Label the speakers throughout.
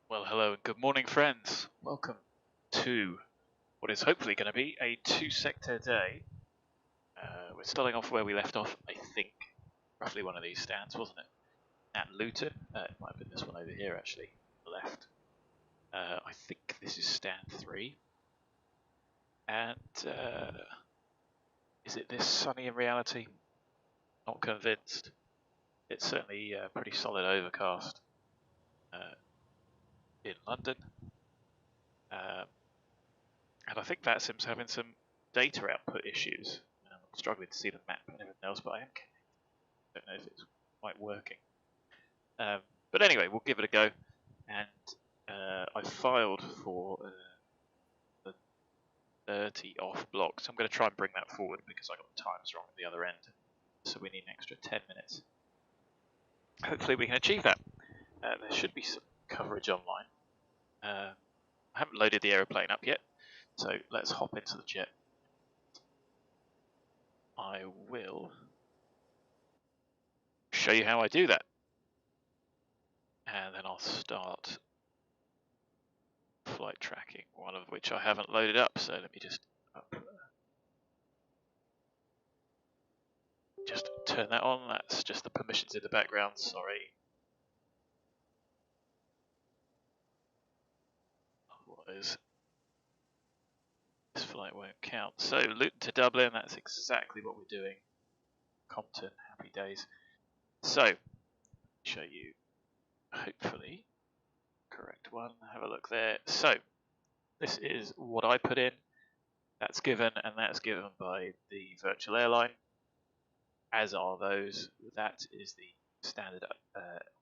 Speaker 1: Well, hello and good morning, friends. Welcome to what is hopefully going to be a two-sector day. We're starting off where we left off, I think. Roughly one of these stands, wasn't it? At Luton. It might have been this one over here, actually, left. I think this is stand 3. And is it this sunny in reality? Not convinced. It's certainly pretty solid overcast in London. And I think VATSIM's having some data output issues. I'm struggling to see the map and everything else, but I don't know if it's quite working. But anyway, we'll give it a go. And I filed for the 30 off block, so I'm going to try and bring that forward because I got the times wrong at the other end. So we need an extra 10 minutes. Hopefully we can achieve that. There should be some coverage online. I haven't loaded the aeroplane up yet, so let's hop into the jet. I will show you how I do that. And then I'll start flight tracking, one of which I haven't loaded up, so let me just turn that on. That's just the permissions in the background, sorry. Otherwise, this flight won't count. So, Luton to Dublin, that's exactly what we're doing. Compton, happy days. So, show you, hopefully, correct one. Have a look there. So, this is what I put in. That's given, and that's given by the virtual airline, as are those. That is the standard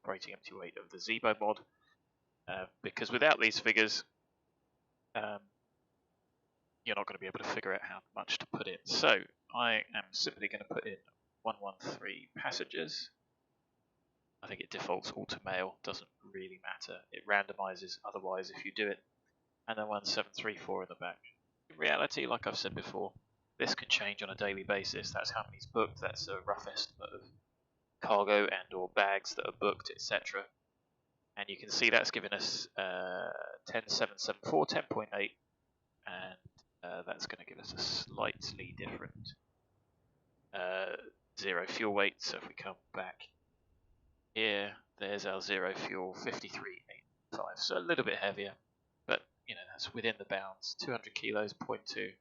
Speaker 1: operating empty weight of the Zibo mod, because without these figures, you're not going to be able to figure out how much to put in. So I am simply going to put in 113 passengers. I think it defaults auto mail, doesn't really matter. It randomizes otherwise if you do it. And then 1734 in the back. In reality, like I've said before, this can change on a daily basis. That's how many's booked, that's a rough estimate of cargo and or bags that are booked, etc. And you can see that's given us 10774, 10.8, and that's going to give us a slightly different zero fuel weight. So if we come back here, there's our zero fuel, 53.85, so a little bit heavier, but you know, that's within the bounds. 200 kilos, 0.2,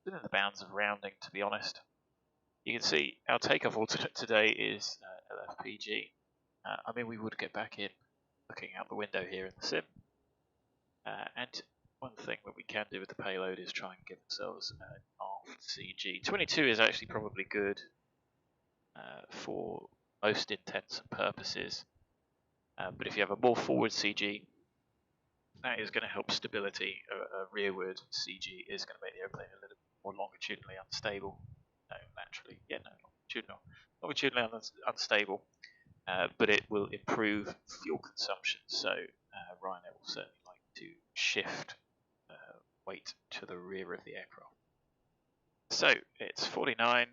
Speaker 1: within the bounds of rounding, to be honest. You can see our takeoff alternate today is LFPG. I mean, we would get back in looking out the window here in the sim. And one thing that we can do with the payload is try and give ourselves an aft CG. 22 is actually probably good for most intents and purposes. But if you have a more forward CG, that is going to help stability. A rearward CG is going to make the airplane a little more longitudinally unstable. No, naturally, yeah, no, longitudinally unstable. But it will improve fuel consumption. So Ryanair will certainly like to shift weight to the rear of the aircraft. So it's 49.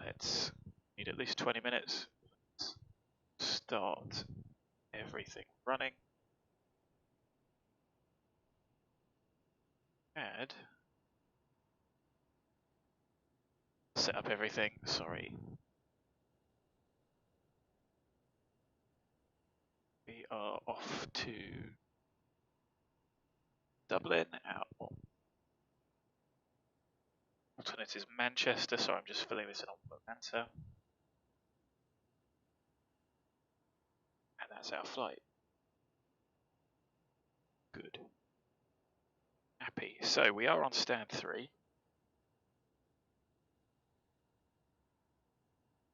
Speaker 1: Let's need at least 20 minutes. Let's start everything running. And set up everything. Sorry. We are off to Dublin. Our alternate is Manchester. Sorry, I'm just filling this in on Atlanta. And that's our flight. Good. Happy. So we are on stand 3.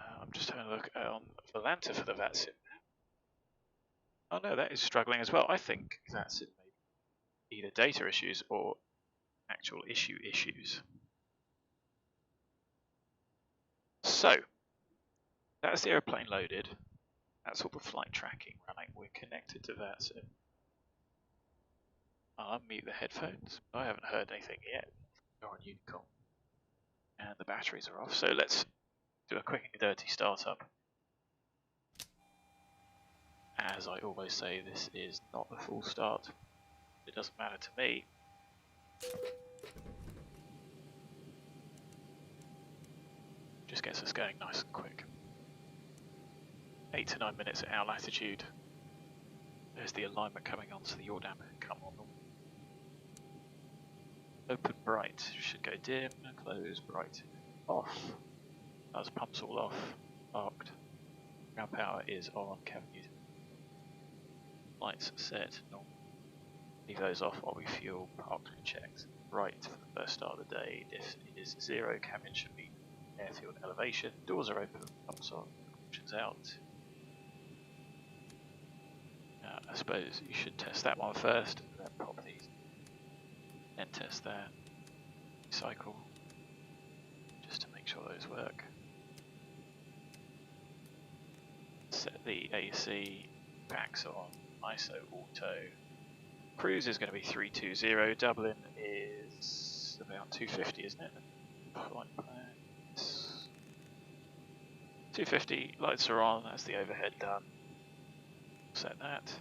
Speaker 1: I'm just having a look on Atlanta for the VATSIM. Oh no, that is struggling as well. I think that's it, maybe either data issues or actual issues. So that's the airplane loaded. That's all the flight tracking running. We're connected to VATSIM. I'll unmute the headphones. I haven't heard anything yet. We're on Unicom. And the batteries are off. So let's do a quick and dirty startup. As I always say, this is not the full start. It doesn't matter to me. Just gets us going nice and quick. 8 to 9 minutes at our latitude. There's the alignment coming on, so the yaw damper can come on. Open bright, should go dim, close bright, off. That's pumps all off, parked. Ground power is on, cabin unit. Lights set, normal. Leave those off while we fuel, parked and checked. Right for the first start of the day, diff is 0, cabin should be airfield elevation, doors are open, pumps on, options out. I suppose you should test that one first, then pop these, then test that, cycle, just to make sure those work. Set the AC, packs on, ISO auto. Cruise is going to be 320, Dublin is about 250, isn't it? Flight plan. 250, lights are on, that's the overhead done. Set that.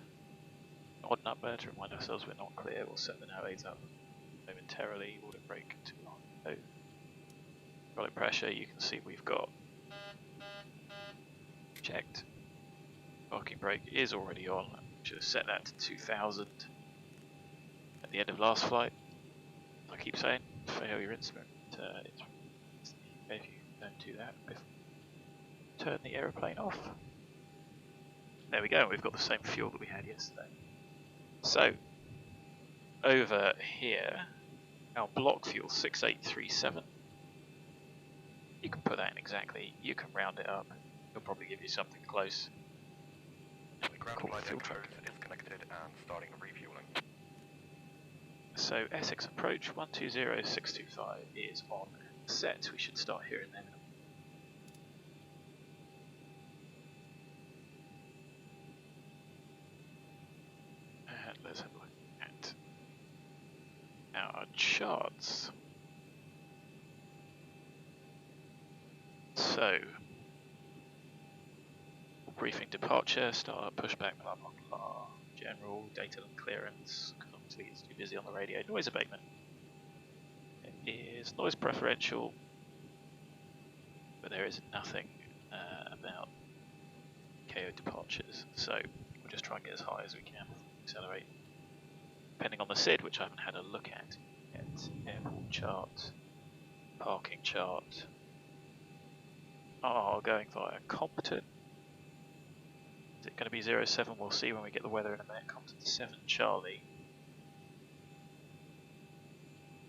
Speaker 1: Odd number to remind ourselves we're not clear, we'll set the nav aids up momentarily, auto brake to on. Hydraulic pressure, you can see we've got checked. Parking brake is already on, should have set that to 2000 at the end of last flight. I keep saying, fail your instrument, it's if you don't do that, turn the aeroplane off. There we go, we've got the same fuel that we had yesterday. So, over here, our block fuel 6837. You can put that in exactly, you can round it up, it'll probably give you something close.
Speaker 2: The ground fuel truck is connected and starting refueling.
Speaker 1: So Essex approach 120625 is on set, we should start here in a minute. And let's have a look at our charts. So, briefing departure, start, pushback, blah blah blah, general, data and clearance, because obviously it's too busy on the radio, noise abatement. It is noise preferential, but there is nothing about KO departures, so we'll just try and get as high as we can before we accelerate. Depending on the SID, which I haven't had a look at yet, airport chart, parking chart, going via Compton. Is it going to be 07? We'll see when we get the weather in a minute. Compton 7 Charlie.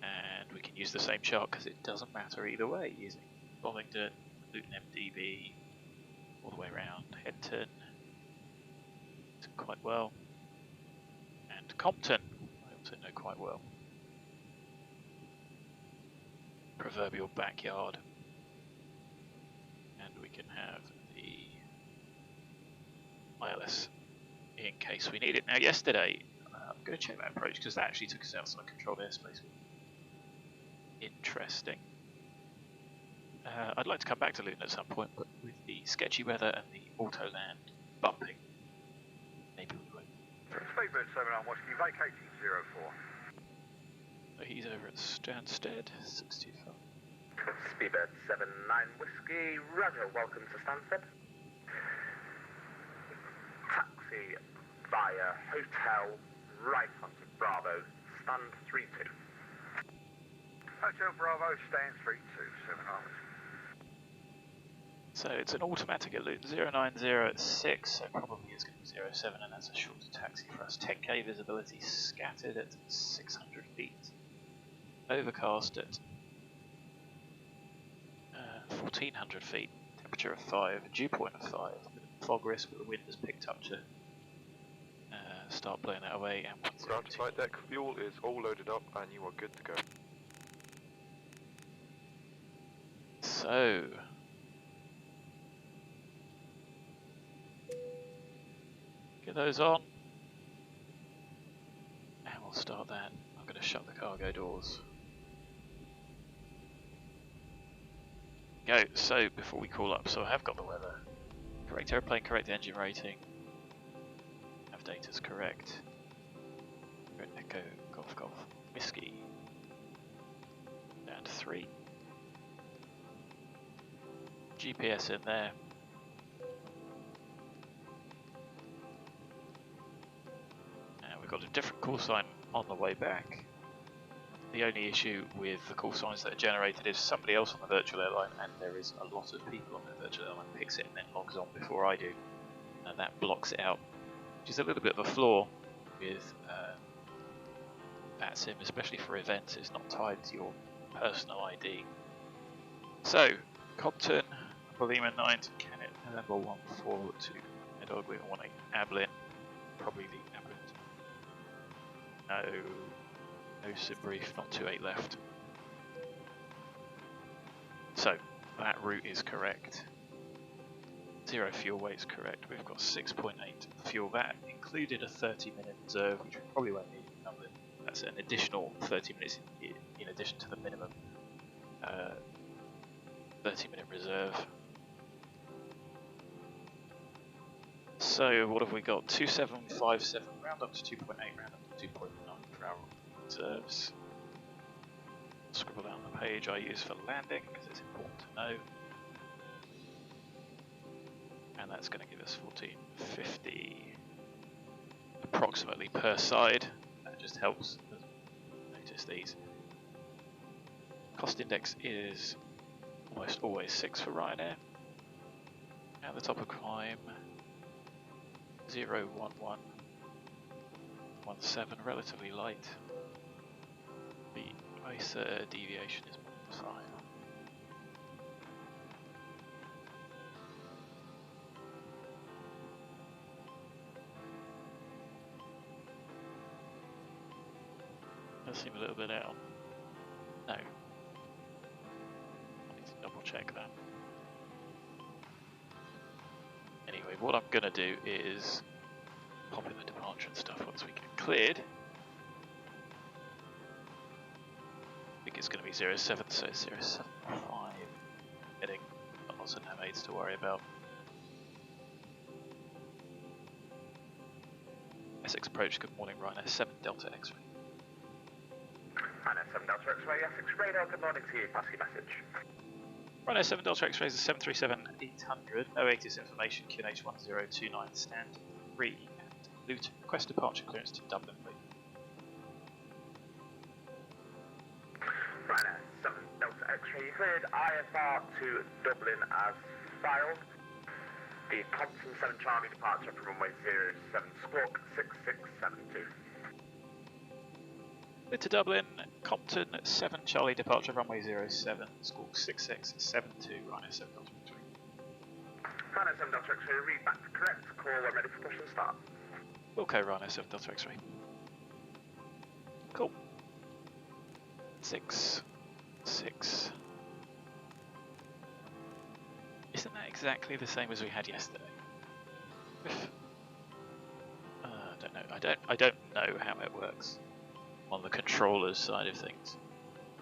Speaker 1: And we can use the same chart because it doesn't matter either way. Using Bollington, Luton MDB, all the way around, Henton. It's quite well. And Compton, I also know quite well. Proverbial backyard. And we can have the wireless in case we need it. Now yesterday, I'm going to check that approach because that actually took us outside controlled airspace. Interesting. I'd like to come back to Luton at some point, but with the sketchy weather and the auto land bumping, maybe we won't.
Speaker 3: Speedbird 7 on Whiskey, vacating 04.
Speaker 1: So he's over at Stansted, 625.
Speaker 3: Speedbird 79 Whiskey, Roger, welcome to Stansted. Taxi via hotel right onto Bravo, stand 32. Hotel Bravo, stand 32, 7 hours.
Speaker 1: So it's an automatic at Luton 090 at 6, so probably it's going to be 07, and that's a shorter taxi for us. 10k visibility scattered at 600 feet. Overcast at 1400 feet. Temperature of 5, dew point of 5. Fog risk, but the wind has picked up to start blowing that away. And
Speaker 2: Ground flight deck fuel is all loaded up and you are good to go.
Speaker 1: So, get those on, and we'll start that. I'm going to shut the cargo doors. Go. So before we call up, so I have got the weather. Correct airplane, correct engine rating. data's correct. Echo Golf Golf Whiskey. Down to 3. GPS in there. And we've got a different call sign on the way back. The only issue with the call signs that are generated is somebody else on the virtual airline, and there is a lot of people on the virtual airline, picks it and then logs on before I do, and that blocks it out, which is a little bit of a flaw with VATSIM, especially for events. It's not tied to your personal ID. So, Compton, Lima 9 to KENET, November 14 to MEDOG, we're wanting ABLIN, probably the ABLIN. No SIM brief, not 28 left. So, that route is correct. 0 fuel weight is correct. We've got 6.8 fuel. That included a 30-minute reserve, which we probably won't need in Dublin. That's an additional 30 minutes in addition to the minimum 30-minute reserve. So what have we got? 2757, round up to 2.8, round up to 2.9 for our reserves. Scribble down the page I use for landing because it's important to know. And that's going to give us 1450 approximately per side. That just helps notice these. Cost index is almost always 6 for Ryanair. At the top of climb, 01117, relatively light. The base deviation is 5. Does seem a little bit out. No. I need to double check that. Anyway, what I'm going to do is pop in the departure and stuff once we get cleared. I think it's going to be 07, so 075. Getting lots of nomads to worry about. Essex approach, good morning, Ryanair 7 Delta X-ray.
Speaker 3: Ryanair 7 Delta X-ray, Essex radar, good morning to you, pass your message.
Speaker 1: Ryanair 7 Delta X-ray is a 737-800, no ATIS information, QNH 1029, stand 3 and Luton. Request departure clearance to Dublin, please.
Speaker 3: Ryanair 7 Delta X-ray, you cleared IFR to Dublin as filed. The Compton 7 Charlie departure from runway 07 squawk 6672.
Speaker 1: To Dublin, Compton 7 Charlie departure runway 07, squawk 6672, Ryanair 7 Delta X-ray.
Speaker 3: Ryanair 7 Delta X-ray, read back correct, call when ready for push and start.
Speaker 1: Okay, Ryanair 7 Delta X-ray. Cool. 6, 6. Isn't that exactly the same as we had yesterday? I don't know. I don't know how it works on the controller's side of things.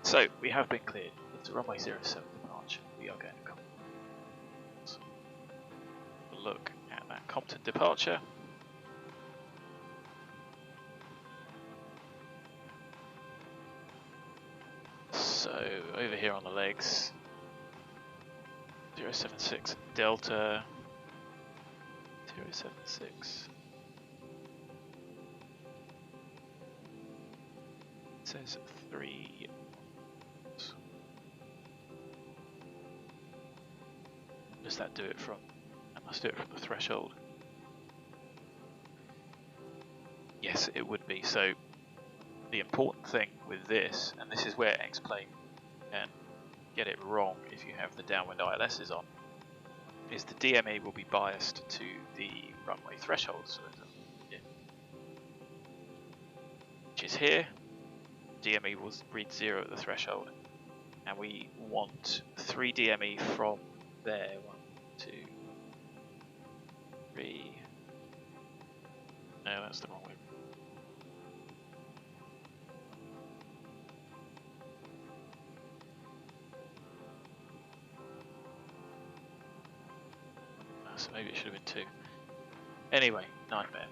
Speaker 1: So we have been cleared. It's a runway 07 departure. We are going to come. Look at that Compton departure. So over here on the legs, 076 Delta, 076. It says 3. Does that do it from? That must do it from the threshold. Yes, it would be. So the important thing with this, and this is where X-Plane can get it wrong if you have the downwind ILSs on, is the DME will be biased to the runway threshold, so which is here. DME will read 0 at the threshold, and we want 3 DME from there. 1, 2, 3. No, that's the wrong way. So maybe it should have been 2. Anyway, nightmare.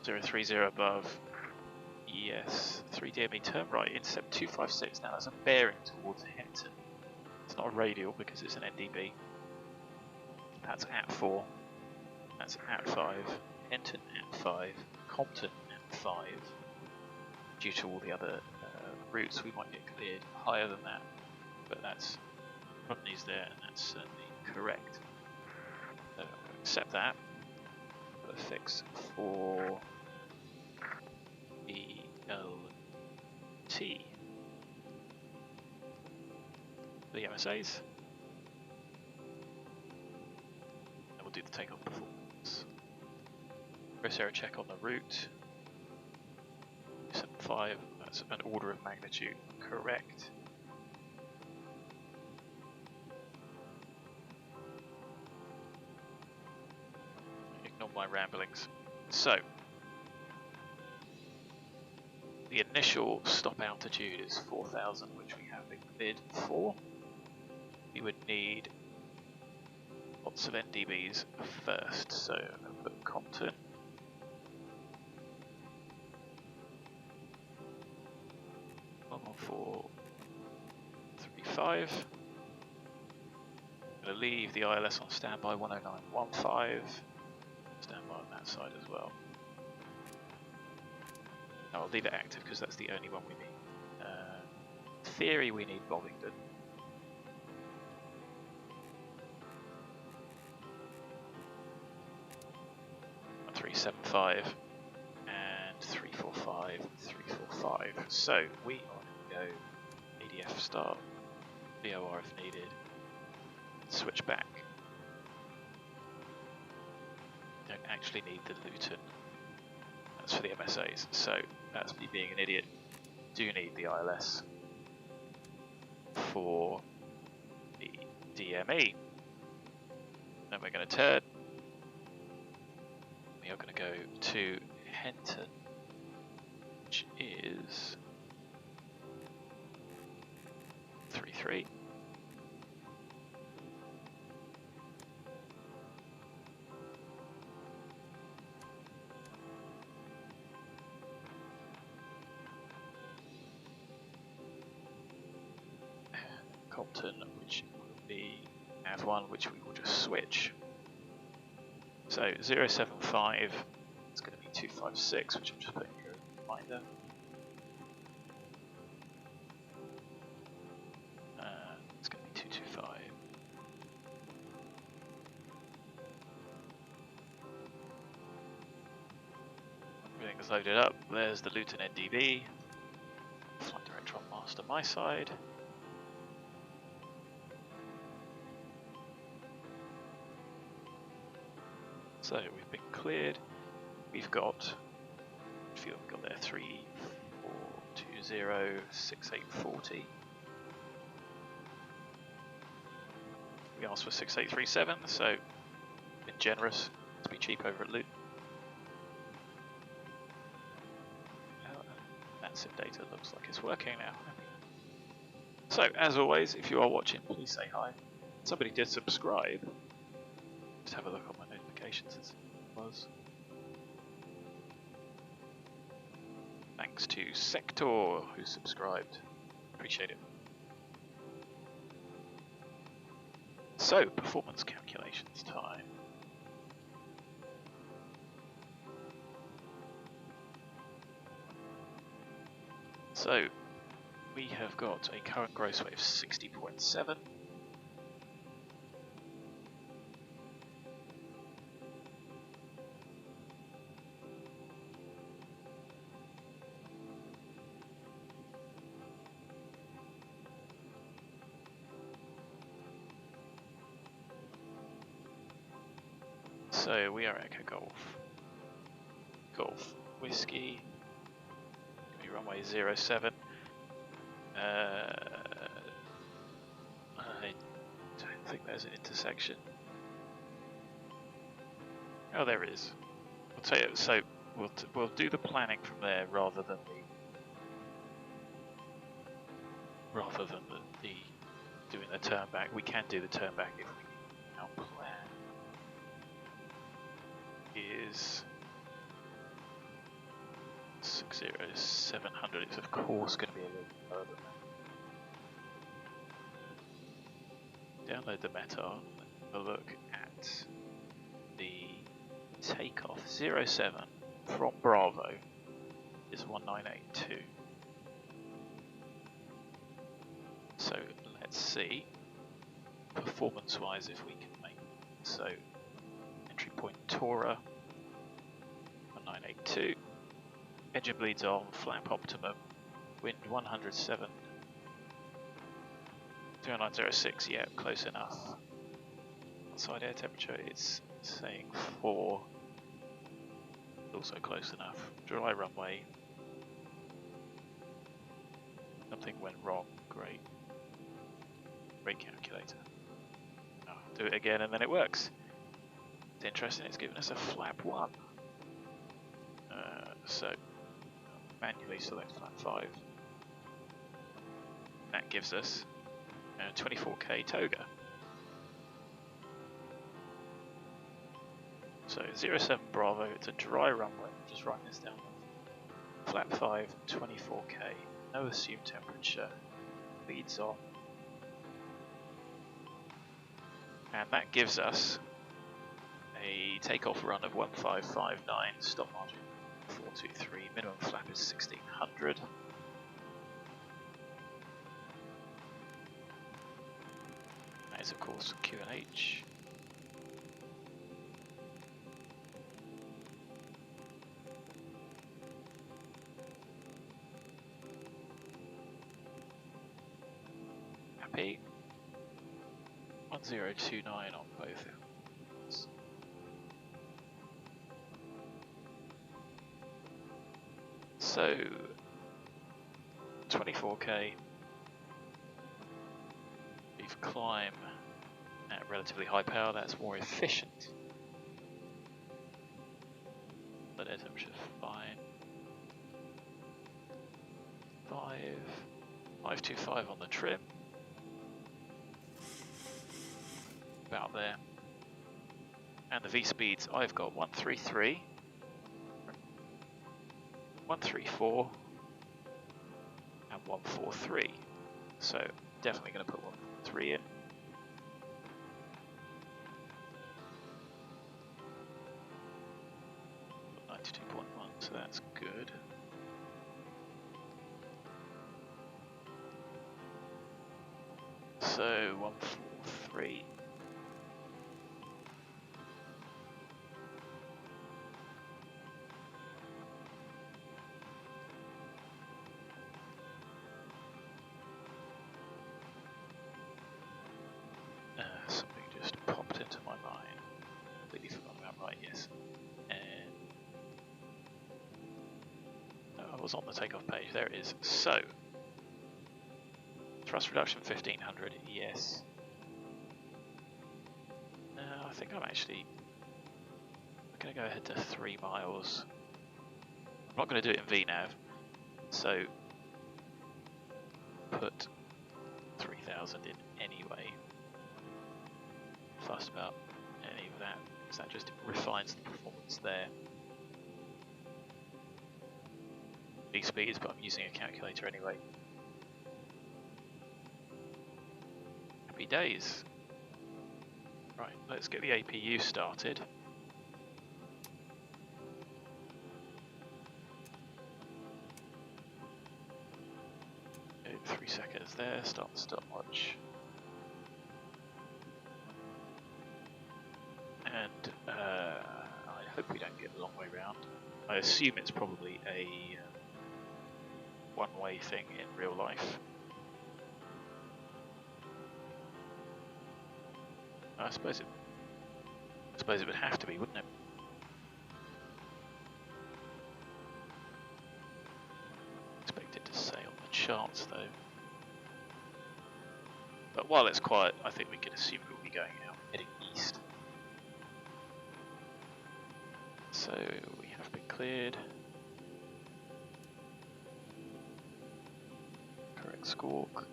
Speaker 1: 030 above. Yes, 3DME turn right, intercept 256. Now that's a bearing towards Hinton. It's not a radial because it's an NDB. That's at 4. That's at 5. Hinton at 5. Compton at 5. Due to all the other routes, we might get cleared higher than that, but that's Rodney's there, and that's certainly correct. So I'm going to accept that. Put a fix for ELT. The MSAs. And we'll do the takeoff performance. Gross error check on the route. 75, that's an order of magnitude correct. Ignore my ramblings. So, the initial stop altitude is 4,000, which we have been cleared for. We would need lots of NDBs first, so I'm going to put Compton. 11435. I'm going to leave the ILS on standby 10915. Standby on that side as well. No, I'll leave it active because that's the only one we need. In theory, we need Bovingdon. And 375 and 345, 345. So we are going to go ADF start, VOR if needed, switch back. Don't actually need the Luton. That's for the MSAs. So that's me being an idiot. Do need the ILS for the DME. Then we're going to turn. We are going to go to Hinton, which is 33. Compton, which will be AV1, which we will just switch. So 075 is going to be 256, which I'm just putting here as a reminder. It's going to be 225. Everything's loaded up. There's the Luton NDB. Flight director on master my side. So we've been cleared. We've got, we've got there 3420 6840. We asked for 6837, so been generous to be cheap over at Luton. VATSIM data looks like it's working now. So as always, if you are watching, please say hi. Somebody did subscribe. Just have a look on my notifications and see what it was. Thanks to Sector who subscribed. Appreciate it. So, performance calculations time. So, we have got a current gross weight of 60.7. So we are Echo Golf. Golf Whiskey. Runway 07. I don't think there's an intersection. Oh, there is. I'll tell you. So we'll do the planning from there rather than the doing the turn back. We can do the turn back if we. Our plan is 0700, it's of course going to be a little lower than that. Download the MEDOG, have a look at the takeoff. 07 from Bravo is 1982. So let's see, performance wise, if we can make it. So entry point Tora 1982, engine bleeds on, flap optimum, wind 107, 0906, yeah, close enough. Outside air temperature, it's saying 4, also close enough. Dry runway, something went wrong, great. Great calculator. Oh, do it again and then it works. It's interesting, it's given us a flap 1. So, manually select flap 5. That gives us a 24k toga. So 07 Bravo, it's a dry runway, just write this down. Flap 5, 24k, no assumed temperature, leads on. And that gives us a takeoff run of 1559, stop margin 423, minimum flap is 1600. That is of course QNH. Happy. 1029 on both ends. So 24k. We've climbed at relatively high power, that's more efficient. But air temperature fine. 525 on the trim. About there. And the V speeds, I've got 133, 134, and 143. So definitely going to put 143 in. Got 92.1, so that's good. So 143. Something just popped into my mind. Completely forgot about, right, yes. And no, I was on the takeoff page, there it is. So, thrust reduction 1500, yes. I think I'm actually going to go ahead to 3 miles. I'm not going to do it in VNAV, so put 3000 in anyway. Fussed about any of that, because that just refines the performance there. Big speeds, but I'm using a calculator anyway. Happy days. Right, let's get the APU started. Okay, 3 seconds there, start the stopwatch. And I hope we don't get the long way round. I assume it's probably a one-way thing in real life. I suppose it would have to be, wouldn't it? Expect it to say on the charts though. But while it's quiet, I think we can assume it will be going out, heading east. So we have been cleared. Correct squawk.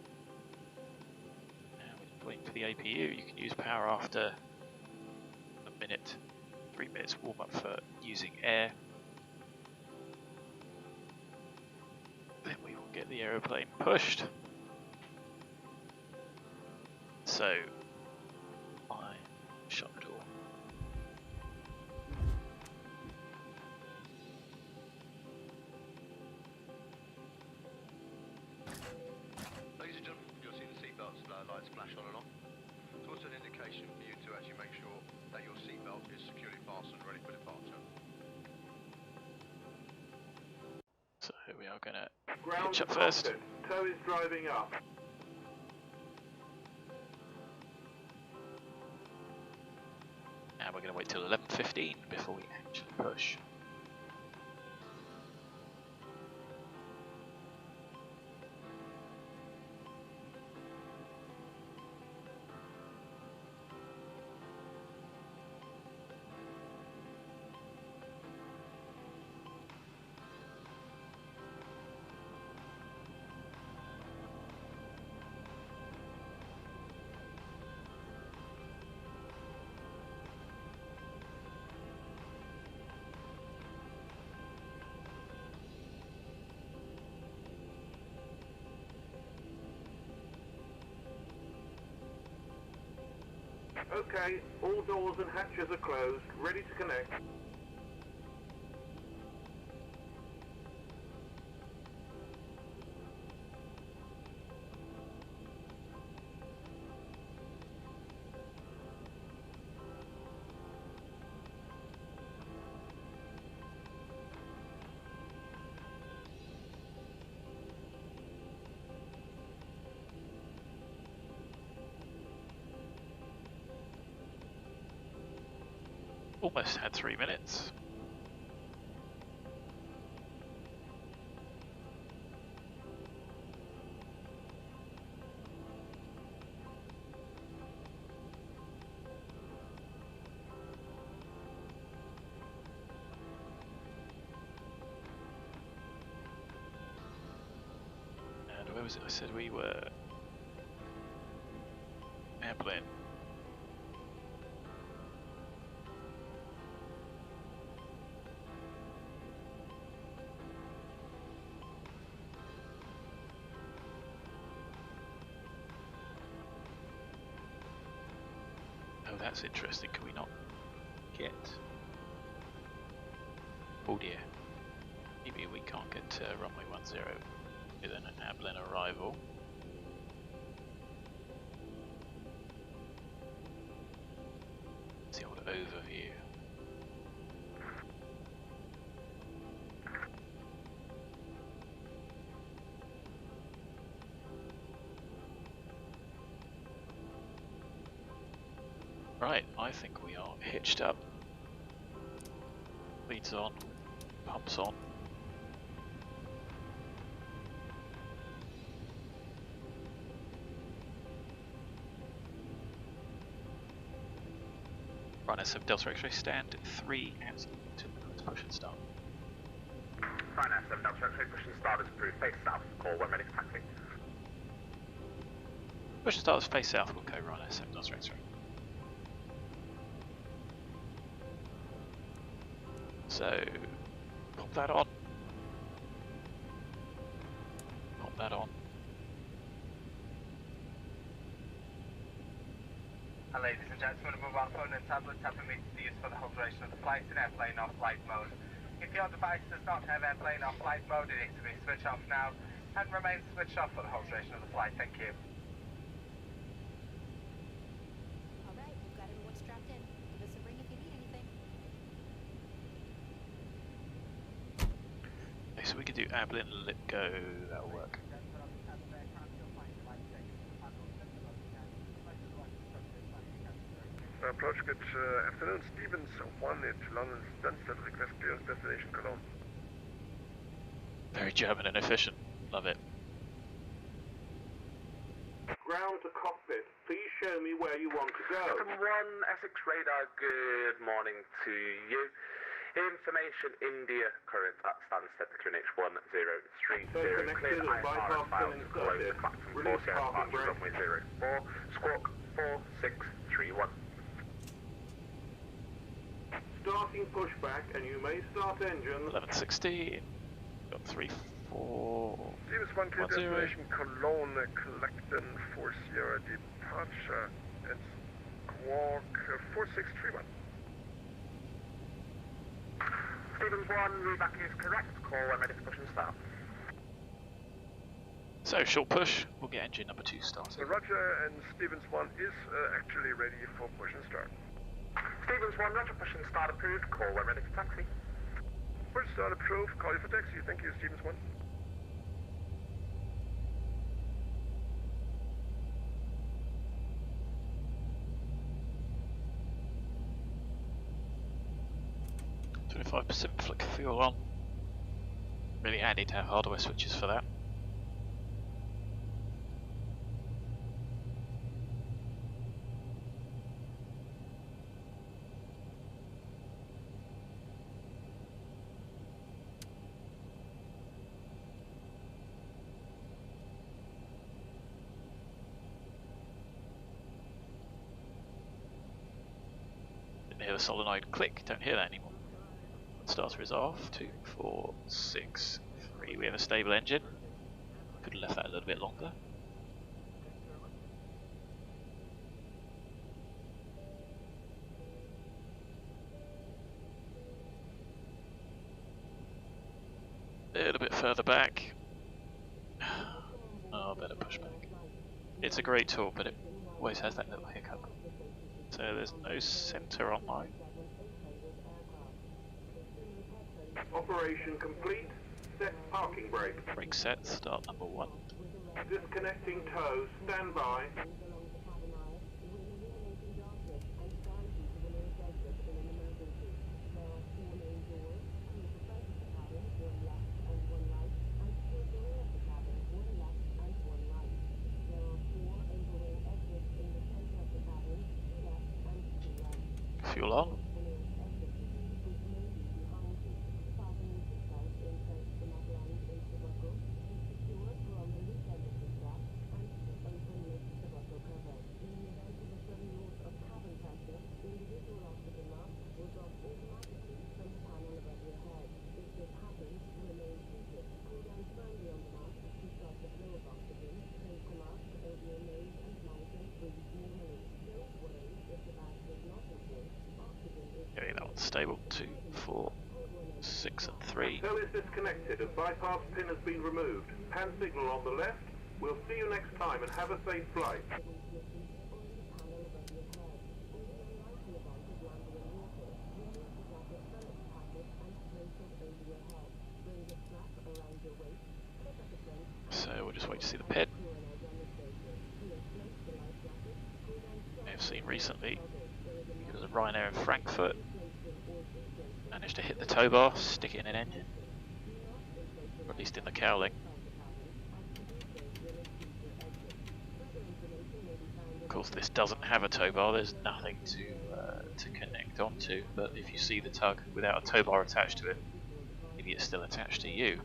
Speaker 1: Now we're waiting for the APU. You can use power after a minute, 3 minutes warm up for using air. the aeroplane pushed. So I shut the door.
Speaker 2: Ladies and gentlemen, you'll see the seatbelt lights flash on and off. It's also an indication for you to actually make sure that your seatbelt is securely fastened and ready for departure.
Speaker 1: So we are going to
Speaker 4: Ground
Speaker 1: pitch up
Speaker 4: to
Speaker 1: first.
Speaker 4: cockpit. Tow is driving up.
Speaker 1: And we're going to wait till 11:15 before we actually push.
Speaker 4: Okay, all doors and hatches are closed, ready to connect.
Speaker 1: Almost had 3 minutes. And where was it? I said we were airplane. Oh, that's interesting. Can we not get? Oh dear. Maybe we can't get to runway 10 with an ABLIN arrival. It's the old overview. Right, I think we are hitched up. Leads on, pumps on. Right, SF Delta X-ray, stand 3 and let's push and start.
Speaker 3: Fine, SM Delta X-ray, push and start is approved. Face south, call when ready for taxi.
Speaker 1: Push and start is face south, we'll go right, SF Delta X-ray. So, pop that on. Pop that on.
Speaker 5: And ladies and gentlemen, a mobile phone and tablet are permitted to be used for the whole duration of the flight in airplane or flight mode. If your device does not have airplane or flight mode, it needs to be switched off now and remain switched off for the whole duration of the flight. Thank you.
Speaker 6: Alright, we've got everyone strapped in. Give us a ring if you need anything.
Speaker 1: Okay, so we can do ABLIN, let go, that'll work.
Speaker 7: Approach, good afternoon, Stevens 1 at London Stansted, request clearance destination Cologne.
Speaker 1: Very German and efficient, love it.
Speaker 4: Ground to cockpit, please show me where you want to go.
Speaker 3: From 1 Essex Radar, good morning to you. Information India, current at Stansted, QNH 1030, cleared IFR files to close the Clapton 4 departure runway 04, squawk 4631.
Speaker 4: Starting pushback, and you may start engines.
Speaker 1: 11:16, got 3
Speaker 7: Stevens 1 clear destination Cologne, Collecton, 4 Sierra Departure, and Squawk 4631.
Speaker 3: Stevens 1, reback is correct. Call when ready for push and start.
Speaker 1: So, short push, we'll get engine number 2 started.
Speaker 7: So Roger, and Stevens 1 is actually ready for push and start.
Speaker 3: Stevens 1, Roger, push and start approved. Call when ready for taxi.
Speaker 7: Push start approved, call you for taxi. Thank you, Stevens 1.
Speaker 1: %, flick fuel on. Really handy to have hardware switches for that. Didn't hear the solenoid click, don't hear that anymore. Starter is off. 2, 4, 6, 3. We have a stable engine. Could have left that a little bit longer. A little bit further back. Oh, better push back. It's a great tool, but it always has that little hiccup. So there's no center online.
Speaker 4: Operation complete. Set parking brake.
Speaker 1: Brake set, start number 1.
Speaker 4: Disconnecting tow. Stand by.
Speaker 1: Fuel on. Okay, that one's stable. 2, 4, 6 and 3.
Speaker 4: Tow is disconnected and bypass pin has been removed. Hand signal on the left. We'll see you next time and have a safe flight.
Speaker 1: So we'll just wait to see the pit. I've seen recently, it was a Ryanair in Frankfurt, managed to hit the tow bar, stick it in an engine, or at least in the cowling. Of course this doesn't have a tow bar, there's nothing to connect onto, but if you see the tug without a tow bar attached to it, maybe it's still attached to you.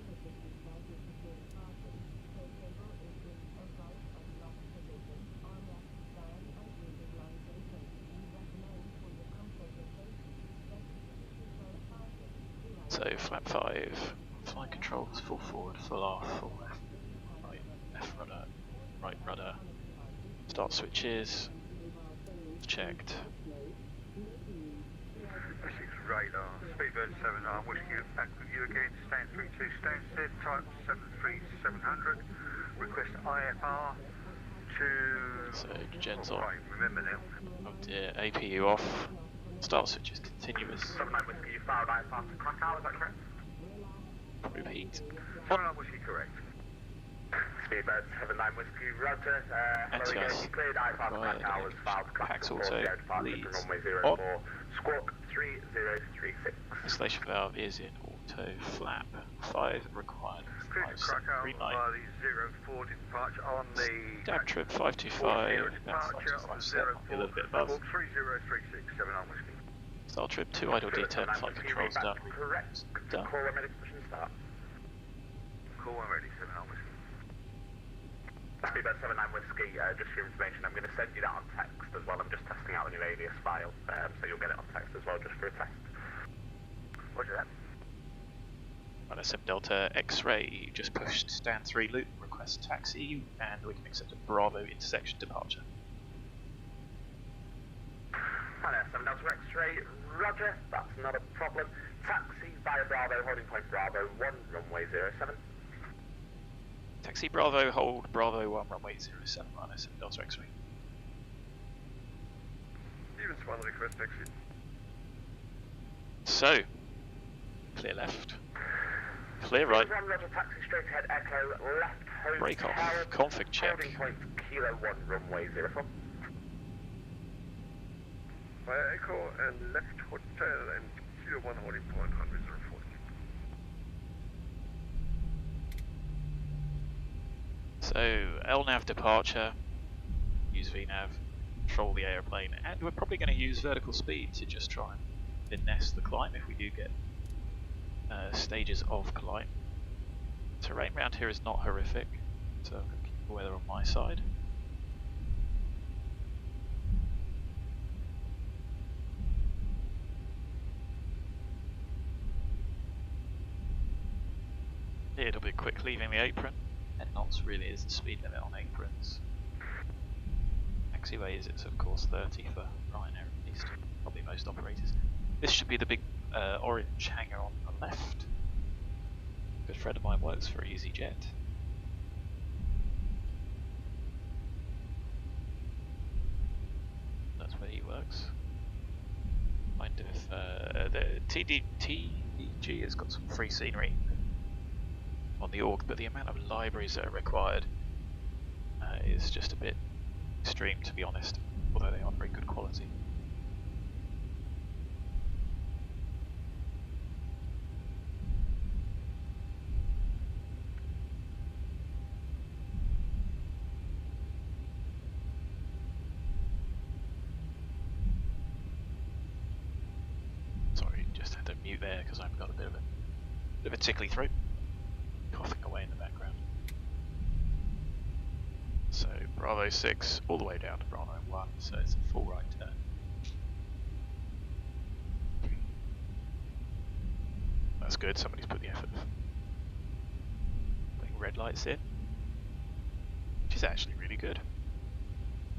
Speaker 1: So flap 5, flight controls, full forward, full off, full left, right, left rudder, right rudder, start switches, checked.
Speaker 2: Radar, speedbird 7, I'm wishing you back with you again, stand 32, stand set, type 73700, request IFR to...
Speaker 1: So gens on.
Speaker 2: Right, remember now.
Speaker 1: Oh dear, APU off, start switches continuous.
Speaker 3: 79 Whiskey, you filed IFR to Krakow, is that correct?
Speaker 1: Repeat.
Speaker 2: 79 Whiskey, correct.
Speaker 3: Speedbird 79 Whiskey, Roger. Hello again, you cleared IFR to Krakow, was filed to
Speaker 1: Pax
Speaker 3: Krakow,
Speaker 1: Auto,
Speaker 3: departure
Speaker 1: leads
Speaker 3: from runway
Speaker 1: on.
Speaker 3: 04, squawk 3036.
Speaker 1: Installation valve is in auto, flap 5 required.
Speaker 2: Cleared to Krakow
Speaker 1: Green light.
Speaker 2: via the 04 departure on the...
Speaker 1: Dab trip 525, that's
Speaker 2: departure on
Speaker 1: 527, a little bit above.
Speaker 2: 3036, 79 Whiskey.
Speaker 1: Start trip 2 idle D10, flight controls done.
Speaker 3: Correct.
Speaker 1: Done.
Speaker 3: Call when ready for push and start.
Speaker 2: Call when ready, 79 Whiskey.
Speaker 3: Speedbird 79 Whiskey, just for your information, I'm going to send you that on text as well. I'm just testing out the new alias file, so you'll get it on text as well, just for a test.
Speaker 2: Roger that.
Speaker 1: Right, SM Delta X-ray, just pushed stand 3 loop, request taxi, and we can accept a Bravo intersection departure.
Speaker 3: Right, SM Delta X-ray, roger, that's not a problem. Taxi via Bravo, holding point Bravo 1, runway 07.
Speaker 1: Taxi Bravo, hold Bravo 1, runway 07, on SM Delta X-ray.
Speaker 7: Stevens 1, request taxi.
Speaker 1: So, clear left, clear right,
Speaker 3: One, roger, taxi straight ahead, echo, left, home
Speaker 1: break off,
Speaker 3: tower,
Speaker 1: config check.
Speaker 3: holding point Kilo 1, runway 04.
Speaker 7: Via echo and left hotel and Kilo 1 holding point 100.
Speaker 1: So, LNAV departure, use VNAV, control the aeroplane, and we're probably going to use vertical speed to just try and finesse the climb if we do get stages of climb. Terrain around here is not horrific, so I'm going to keep the weather on my side. It'll be quick leaving the apron. 10 knots really is the speed limit on aprons. Taxiways it's of course 30 for Ryanair at least, probably most operators. This should be the big orange hangar on the left. A good friend of mine works for EasyJet. That's where he works. Mind if the TDG has got some free scenery on the org, but the amount of libraries that are required is just a bit extreme, to be honest, although they are very good quality. Sorry, just had to mute there because I've got a bit of a tickly throat. Coughing away in the background. So Bravo 6 all the way down to Bravo 1, so it's a full right turn. That's good, somebody's put the effort of putting red lights in, which is actually really good,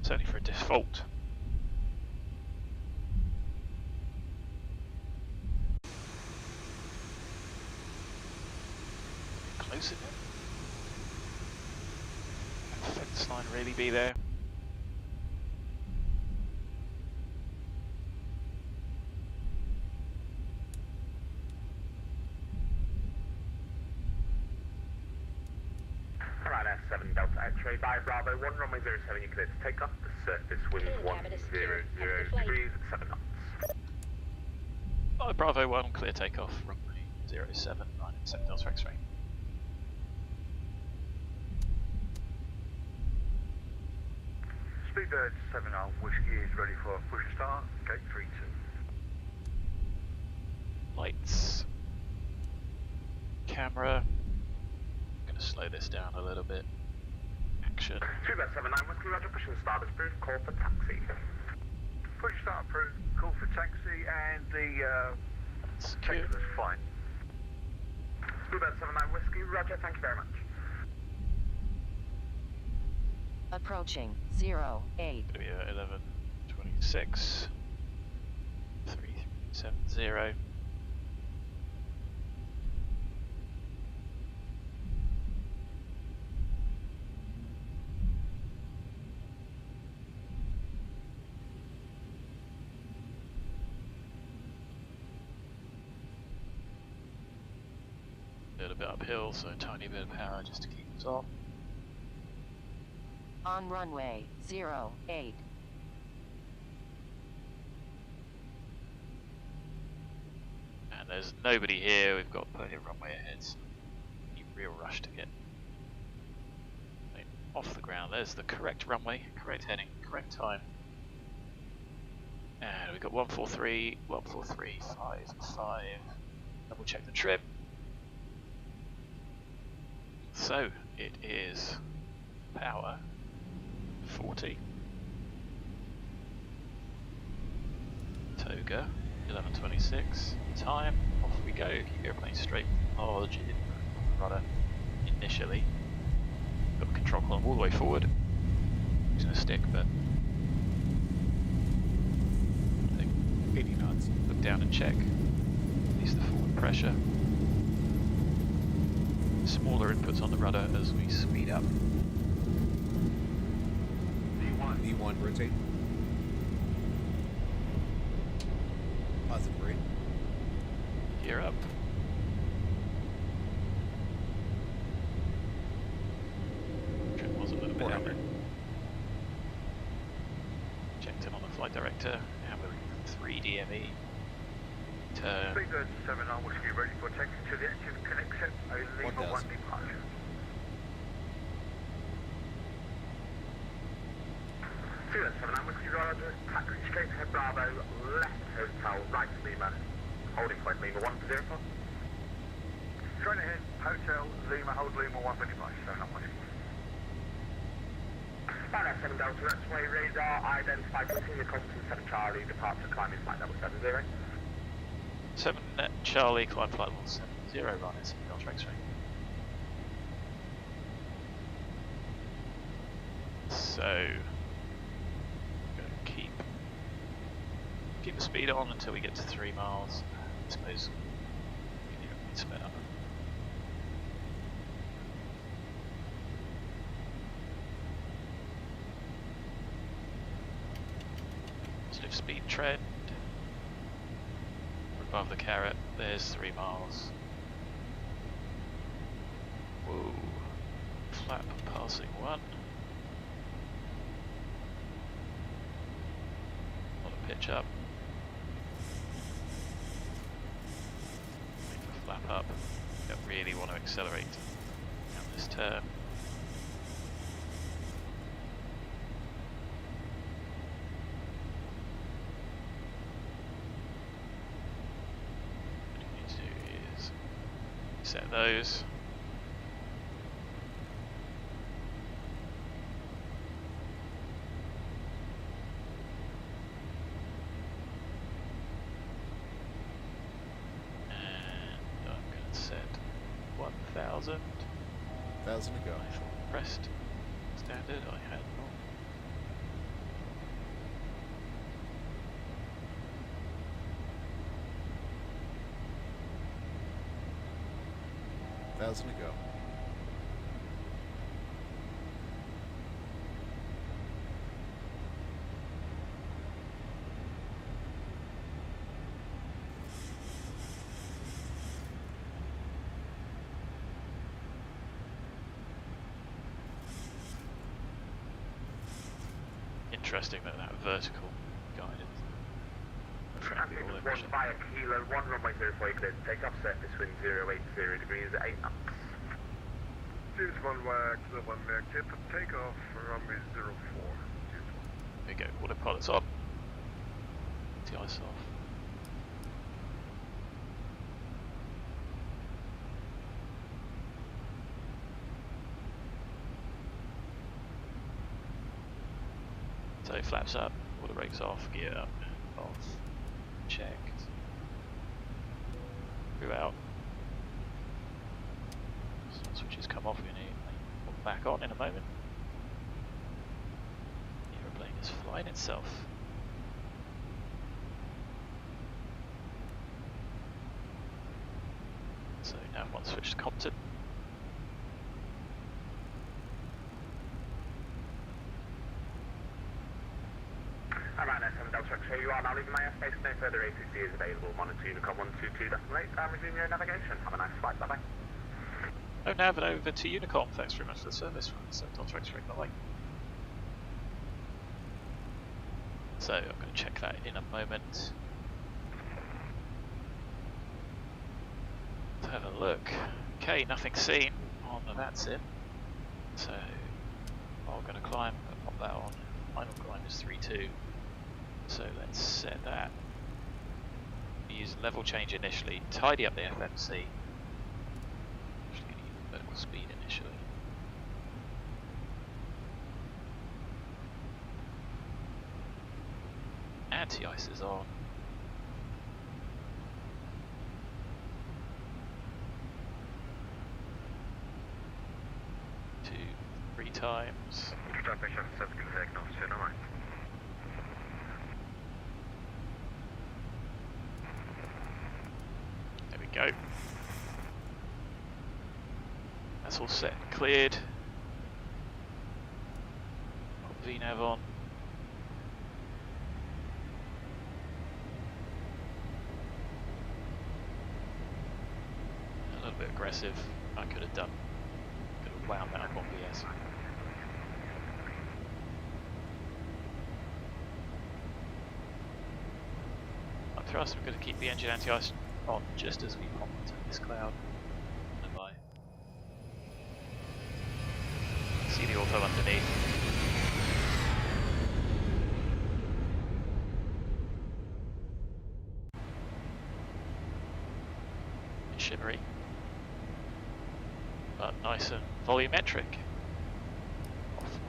Speaker 1: certainly for a default. Close enough. Fence line really be there.
Speaker 3: Alright, S7 Delta X-ray by Bravo 1, runway 07, you clear to take off. The surface wind 100 degrees, 7 knots.
Speaker 1: Oh, Bravo 1, clear takeoff, runway 07, 7 Delta X-ray.
Speaker 2: Speedbird 7 Whiskey is ready for a push start, gate 32.
Speaker 1: Lights. Camera. I'm going to slow this down a little bit. Action.
Speaker 3: Speedbird 79 Whiskey, roger, push and start is approved, call for taxi.
Speaker 2: Push start approved, call for taxi, and the checklist is fine.
Speaker 3: Speedbird 79 Whiskey, roger, thank you very much.
Speaker 8: Approaching 08.
Speaker 1: Going to be 11:26. 3370. A little bit uphill, so a tiny bit of power just to keep us on.
Speaker 8: On runway 08.
Speaker 1: And there's nobody here, we've got plenty of runway ahead, so no real rush to get off the ground. There's the correct runway, correct heading, correct time. And we've got 143, 143, 55. Double check the trim. So it is power 40. Toga 11:26. Time, off we go. Keep the airplane straight. large in rudder initially. Got the control column all the way forward. It's going to stick, but I think 80 knots. Look down and check. At least the forward pressure. Smaller inputs on the rudder as we speed up.
Speaker 9: V1, rotate. Positive rate.
Speaker 1: Gear up. Trim was a little bit out there. Checked in on the flight director. Now we're 3 DME. Turn.
Speaker 2: Speedbird 7 on whiskey ready for taxi to the active KENET set. Lima 1 departure. Speedbird 7 on whiskey rider. Skyscapes head Bravo. Left hotel. Right Lima. Holding point Lima 1 for 0 4. Straight ahead. Hotel Lima. Hold Lima 1 for departure. 7 on whiskey. Barra 7 Delta. X-ray radar. Identify. Continue Compton 7 Charlie. Departure climbing flight level 70.
Speaker 1: 7 net Charlie, climb flight level 70, runners, Delta X-ray. So, going to keep the speed on until we get to 3 miles. I suppose we need to spin up. Positive speed trend. Above the carrot, there's 3 miles. Whoa. Flap passing 1. A lot of pitch up. Wait for flap up. Don't really want to accelerate down this turn. Set those. And I'm going to set 1,000.
Speaker 9: 1,000 to go.
Speaker 1: Pressed. Standard. I had not.
Speaker 9: To go.
Speaker 1: Interesting that vertical guidance.
Speaker 2: Traffic 1 via Kilo 1 runway 04 clear. Take off surface wind 080 degrees at 8 knots. Series 1 via Kilo 1 via clear for takeoff runway 04.
Speaker 1: There we go, autopilot's on. The ice off. So flaps up, auto brakes off, gear up, off, checked. Crew out. So switches come off, we need to put back on in a moment. The aeroplane is flying itself. So now I want to switch to Compton.
Speaker 3: Alright, S7 Delta X-ray, you are now leaving my airspace. No further ATC is available. Monitor Unicom 122.8 and resume your own navigation. Have a nice flight, bye bye.
Speaker 1: Oh, nav and over to Unicom. Thanks very much for the service from S7 Delta X-ray. Bye bye. So I'm going to check that in a moment. Let's have a look. Okay, nothing seen on the VATSIM. So I'm going to climb and pop that on. Final climb is 3.2. So let's set that. Use level change initially. Tidy up the FMC. Actually need vertical speed initially. Anti-ice is on. times. There we go. That's all set and cleared. Put VNav on. A little bit aggressive. I could have done. Could have wound that up on BS. On thrust, we're going to keep the engine anti-ice on just as we pop into this cloud. And by see the Ortho underneath. Shimmery, but nice and volumetric. Off.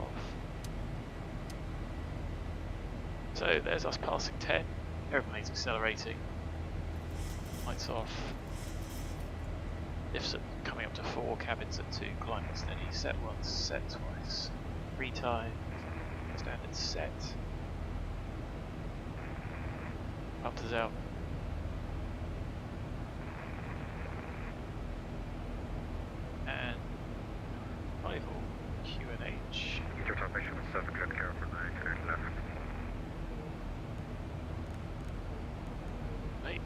Speaker 1: So there's us passing 10. Aeroplane's accelerating. Lights off. Lifts at coming up to 4. Cabins at 2. Climbing steady. Set once. Set twice. 3 times. Standard set. Bumpers out. And rival QNH.
Speaker 2: Your transmission is 7 good care for 9 clear left.
Speaker 1: Right.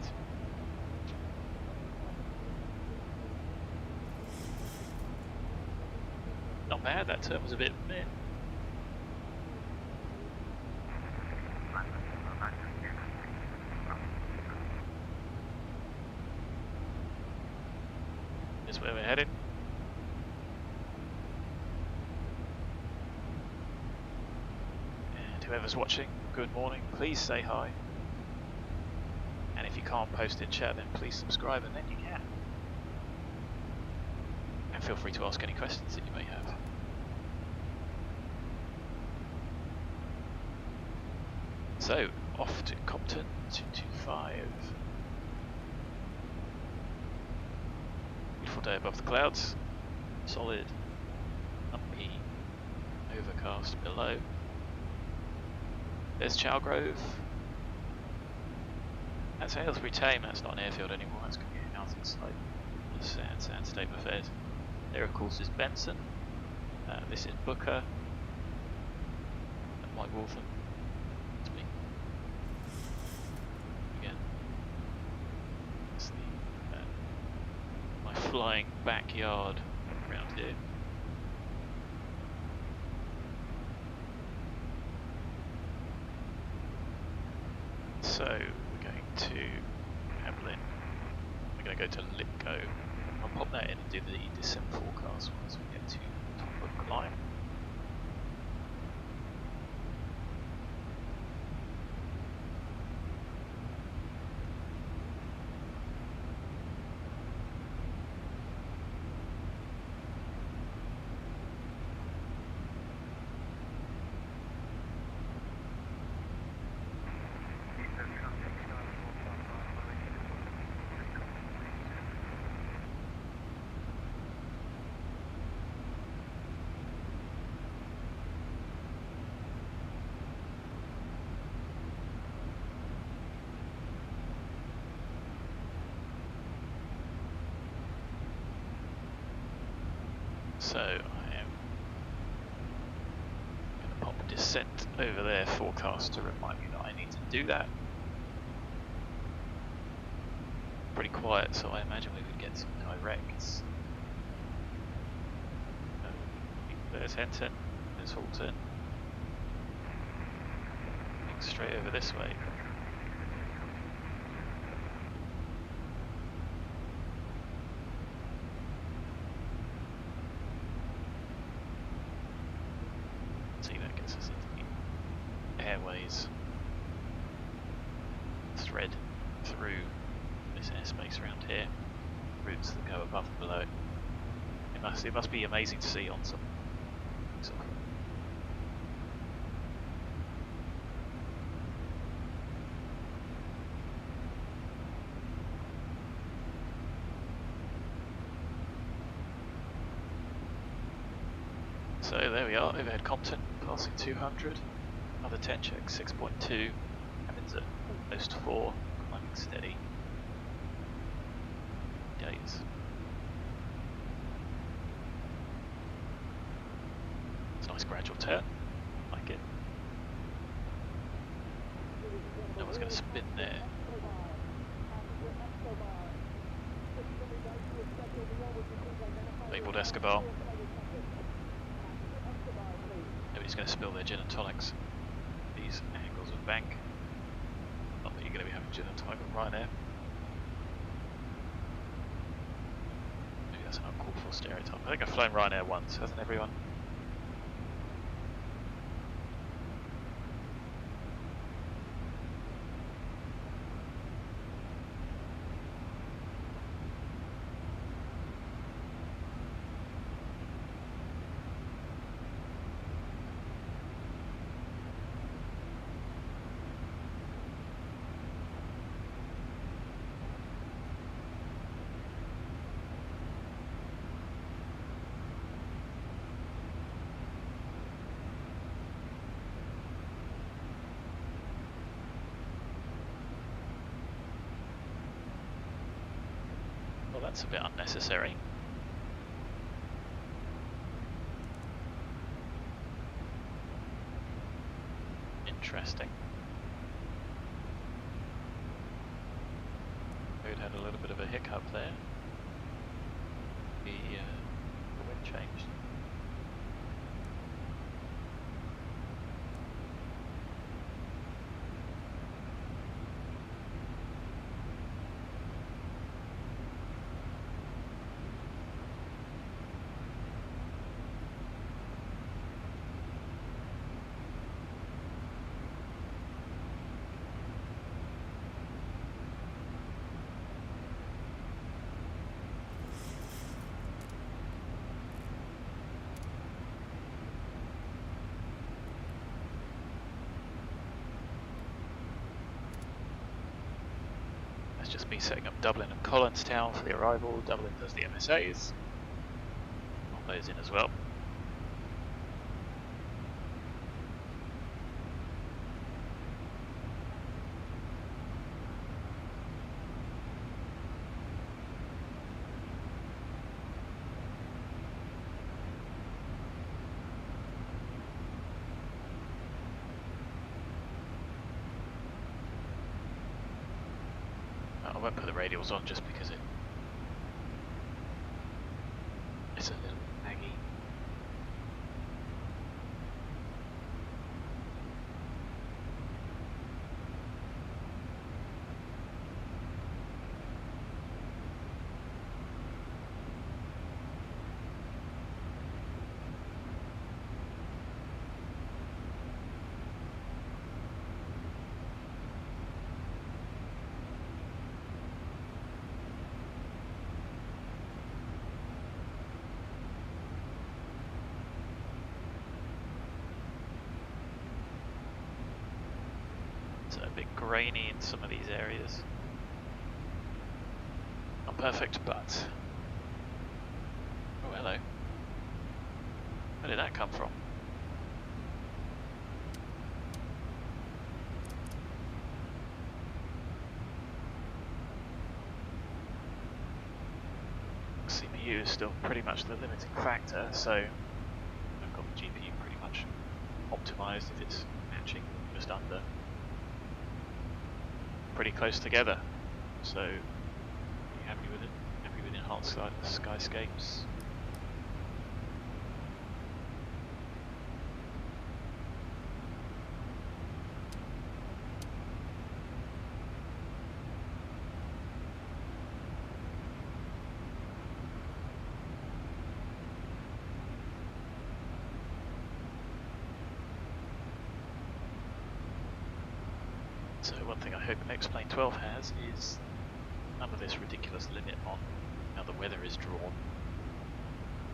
Speaker 1: Not bad, that turn was a bit meh. Is where we're headed. And whoever's watching, good morning. Please say hi. And if you can't post in chat, then please subscribe, and then you can. And feel free to ask any questions that you may have. So, off to Compton 225. Beautiful day above the clouds. Solid, lumpy, overcast below. There's Chalgrove. That's Aylesbury Tame, that's not an airfield anymore, that's going to be a housing site. Sad state of affairs. There of course is Benson. This is Booker. And Mike Waltham. That's me. Again. That's the my flying backyard around here. So we're going to ABLIN. We're going to go to LIFFY. I'll pop that in and do the descent forecast once we get to the top of the climb. So I am going to pop descent over there forecast to remind me that I need to do that. Pretty quiet, so I imagine we would get some directs. There's Henton, there's Halton. Straight over this way. Airways thread through this airspace around here, routes that go above and below. It must be amazing to see on some. So there we are, overhead Compton, passing 200. Another 10 check, 6.2. Cabins at almost 4, climbing steady. Days. It's a nice gradual turn, like it. No one's going to spin there. Labelled Escobar. Nobody's going to spill their gin and tonics. These angles of bank. Not that you're going to be having gin and tonic with Ryanair. Maybe that's an uncalled for stereotype. I think I've flown Ryanair once, hasn't everyone? Well, that's a bit unnecessary. Interesting. We'd had a little bit of a hiccup there. The wind changed. Just me setting up Dublin and Collinstown for the arrival. Dublin does the MSAs. Put those in as well. I won't put the radials on just because it's a little laggy. A bit grainy in some of these areas. Not perfect, but oh, hello. Where did that come from? CPU is still pretty much the limiting factor, so I've got the GPU pretty much optimized if it's matching just under. Pretty close together, so are you happy with it? Happy with enhanced skyscapes? So one thing I hope X-Plane 12 has is none of this ridiculous limit on how the weather is drawn,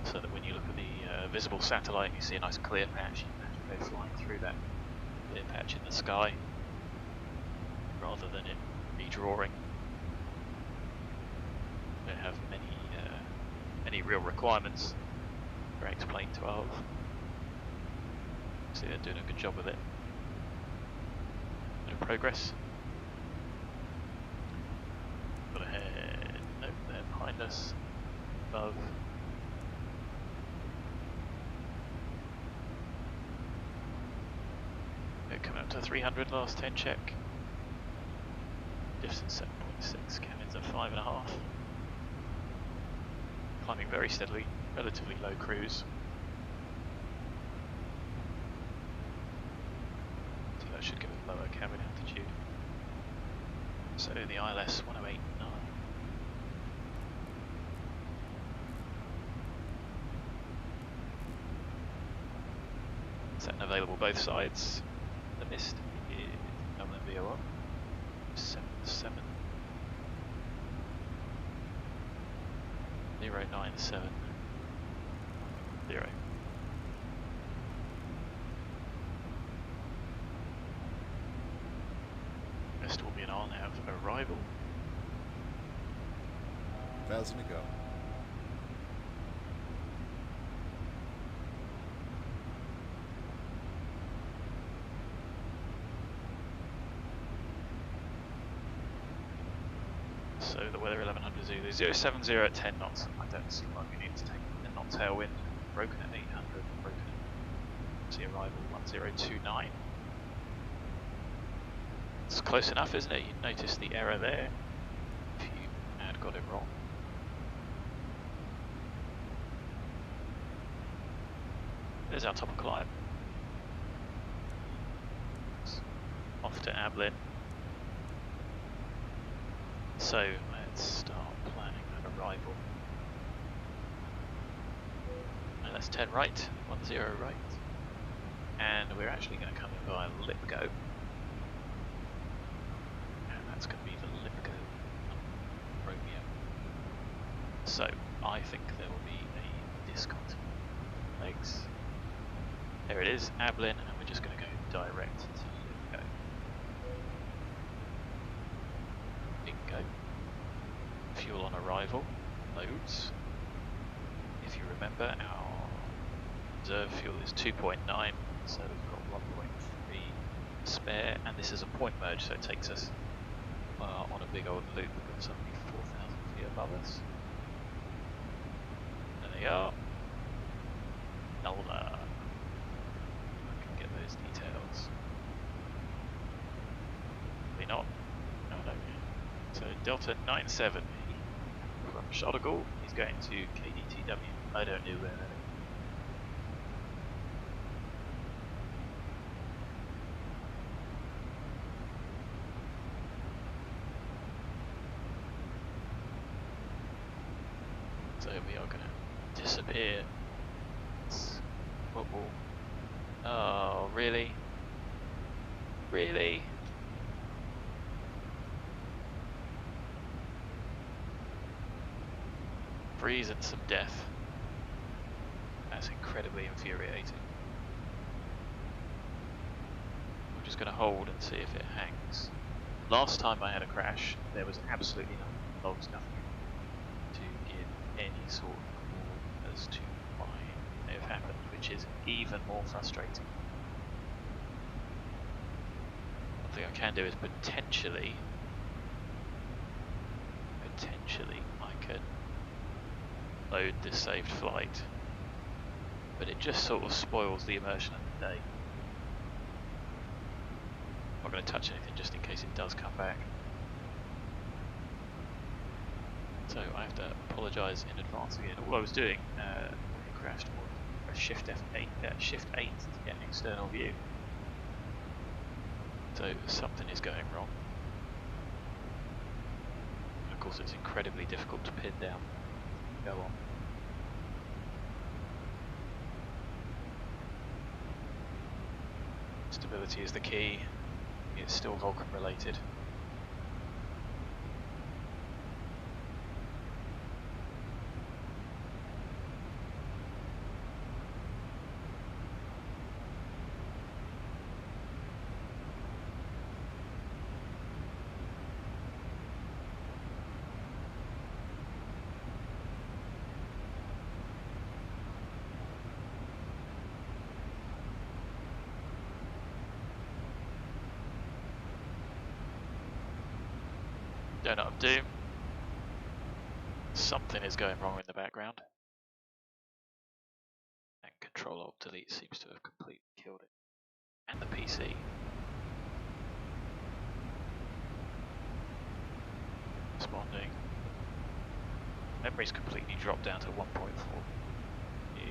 Speaker 1: so that when you look at the visible satellite you see a nice clear patch, you can actually go flying through that clear patch in the sky rather than it redrawing. We don't have many real requirements for X-Plane 12. See, they're doing a good job with it. Bit of progress. Got ahead. Nope, they're behind us. Above. They're coming up to 300, last 10 check. Distance 7.6, cannons at 5.5. Climbing very steadily, relatively low cruise. So that should give us lower cabin altitude. So the ILS 1089. Set and available both sides. The mist is WVO up. 77 097 0. Rest will be an on-nav arrival.
Speaker 9: 1,000 to go.
Speaker 1: So the weather 1100 Zulu 070 at 10 knots. I don't see why we need to take a knot tailwind. Broken at 800. Broken at see arrival 1029. It's close enough, isn't it? You notice the error there. If you had got it wrong. There's our top of climb. Off to ABLIN. So let's start planning an arrival. And that's 10 right, 10 right. And we're actually going to come in via LIFFY. And that's going to be the LIFFY Romeo. So I think there will be a discontinuity legs. There it is, ABLIN, and we're just going to go direct to LIFFY. Bingo. Fuel on arrival, loads. If you remember, our reserve fuel is 2.9, so we've got 1.3 spare, and this is a point merge, so it takes us on a big old loop that's only 4,000 feet above us. There they are. Delta. I can get those details. Probably not. No, no. So Delta 97 from Shottergall, he's going to KDTW. I don't know where that is. So we are going to disappear. Oh, really? Really? Freeze and some death. That's incredibly infuriating. I'm just going to hold and see if it hangs. Last time I had a crash, there was absolutely nothing, logs, nothing to give any sort of clue as to why it may have happened, which is even more frustrating. One thing I can do is potentially I could load this saved flight, but it just sort of spoils the immersion of the day. I'm not going to touch anything just in case it does come back. So I have to apologise in advance again. All I was doing when it crashed was Shift F8, Shift 8 to get an external view. So something is going wrong. And of course it's incredibly difficult to pin down. Go on. Stability is the key. It's still Vulcan related. Donut of Doom. Something is going wrong in the background. And Control Alt Delete seems to have completely killed it. And the PC. Responding. Memory's completely dropped down to 1.4 gig.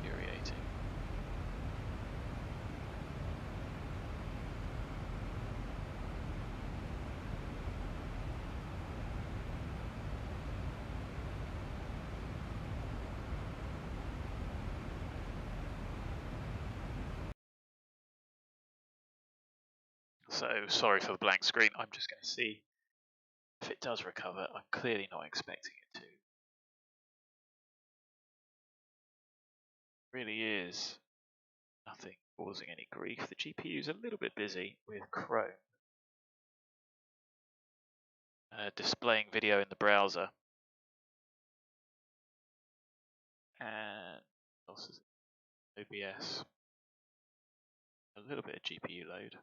Speaker 1: Infuriating. So sorry for the blank screen. I'm just going to see if it does recover. I'm clearly not expecting it to. It really is nothing causing any grief. The GPU is a little bit busy with Chrome displaying video in the browser. And what else is it? OBS. A little bit of GPU load.